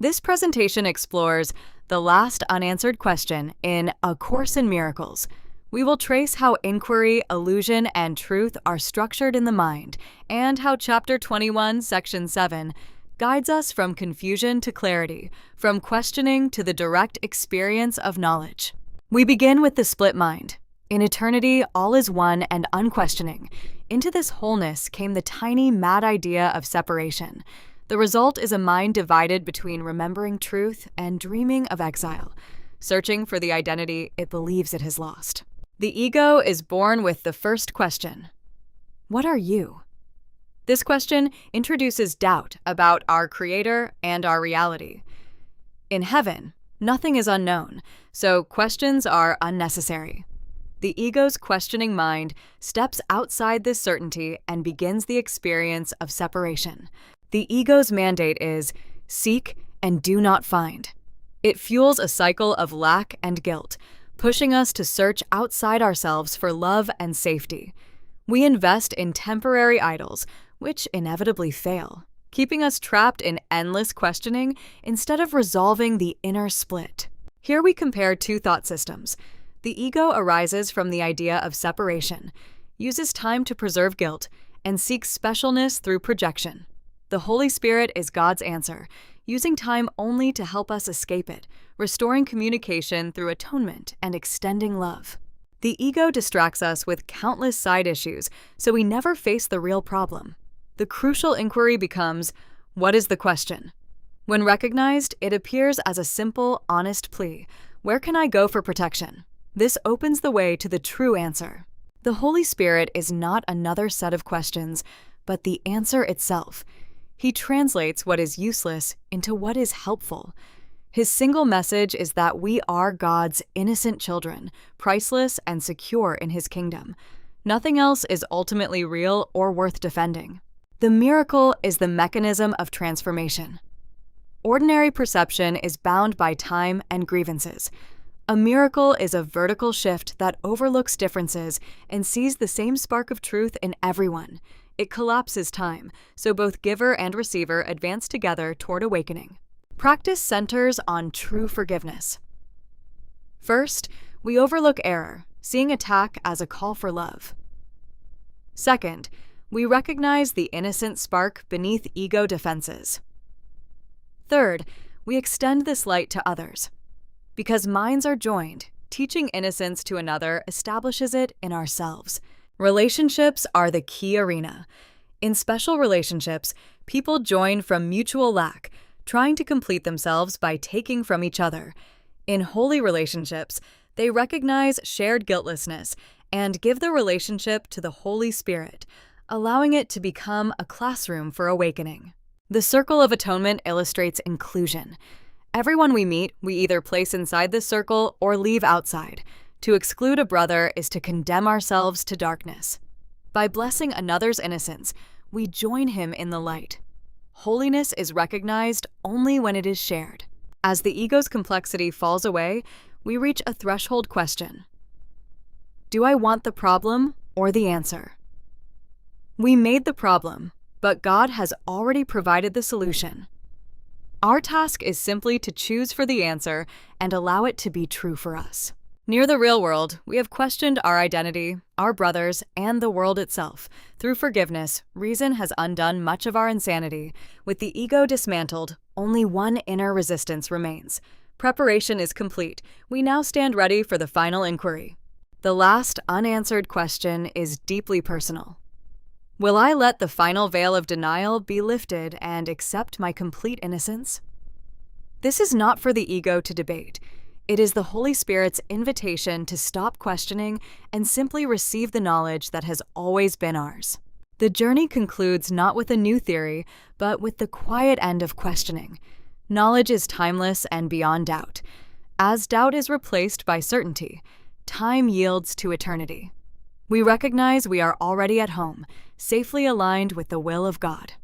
This presentation explores the last unanswered question in A Course in Miracles. We will trace how inquiry, illusion, and truth are structured in the mind, and how Chapter 21, Section 7 guides us from confusion to clarity, from questioning to the direct experience of knowledge. We begin with the split mind. In eternity, all is one and unquestioning. Into this wholeness came the tiny, mad idea of separation. The result is a mind divided between remembering truth and dreaming of exile, searching for the identity it believes it has lost. The ego is born with the first question: what are you? This question introduces doubt about our creator and our reality. In heaven, nothing is unknown, so questions are unnecessary. The ego's questioning mind steps outside this certainty and begins the experience of separation. The ego's mandate is seek and do not find. It fuels a cycle of lack and guilt, pushing us to search outside ourselves for love and safety. We invest in temporary idols, which inevitably fail, keeping us trapped in endless questioning instead of resolving the inner split. Here we compare two thought systems. The ego arises from the idea of separation, uses time to preserve guilt, and seeks specialness through projection. The Holy Spirit is God's answer, using time only to help us escape it, restoring communication through atonement and extending love. The ego distracts us with countless side issues, so we never face the real problem. The crucial inquiry becomes, what is the question? When recognized, it appears as a simple, honest plea. Where can I go for protection? This opens the way to the true answer. The Holy Spirit is not another set of questions, but the answer itself. He translates what is useless into what is helpful. His single message is that we are God's innocent children, priceless and secure in His kingdom. Nothing else is ultimately real or worth defending. The miracle is the mechanism of transformation. Ordinary perception is bound by time and grievances. A miracle is a vertical shift that overlooks differences and sees the same spark of truth in everyone. It collapses time, so both giver and receiver advance together toward awakening. Practice centers on true forgiveness. First, we overlook error, seeing attack as a call for love. Second, we recognize the innocent spark beneath ego defenses. Third, we extend this light to others. Because minds are joined, teaching innocence to another establishes it in ourselves. Relationships are the key arena. In special relationships, people join from mutual lack, trying to complete themselves by taking from each other. In holy relationships, they recognize shared guiltlessness and give the relationship to the Holy Spirit, allowing it to become a classroom for awakening. The circle of atonement illustrates inclusion. Everyone we meet, we either place inside this circle or leave outside. To exclude a brother is to condemn ourselves to darkness. By blessing another's innocence, we join him in the light. Holiness is recognized only when it is shared. As the ego's complexity falls away, we reach a threshold question. Do I want the problem or the answer? We made the problem, but God has already provided the solution. Our task is simply to choose for the answer and allow it to be true for us. Near the real world, we have questioned our identity, our brothers, and the world itself. Through forgiveness, reason has undone much of our insanity. With the ego dismantled, only one inner resistance remains. Preparation is complete. We now stand ready for the final inquiry. The last unanswered question is deeply personal. Will I let the final veil of denial be lifted and accept my complete innocence? This is not for the ego to debate. It is the Holy Spirit's invitation to stop questioning and simply receive the knowledge that has always been ours. The journey concludes not with a new theory, but with the quiet end of questioning. Knowledge is timeless and beyond doubt. As doubt is replaced by certainty, time yields to eternity. We recognize we are already at home, safely aligned with the will of God.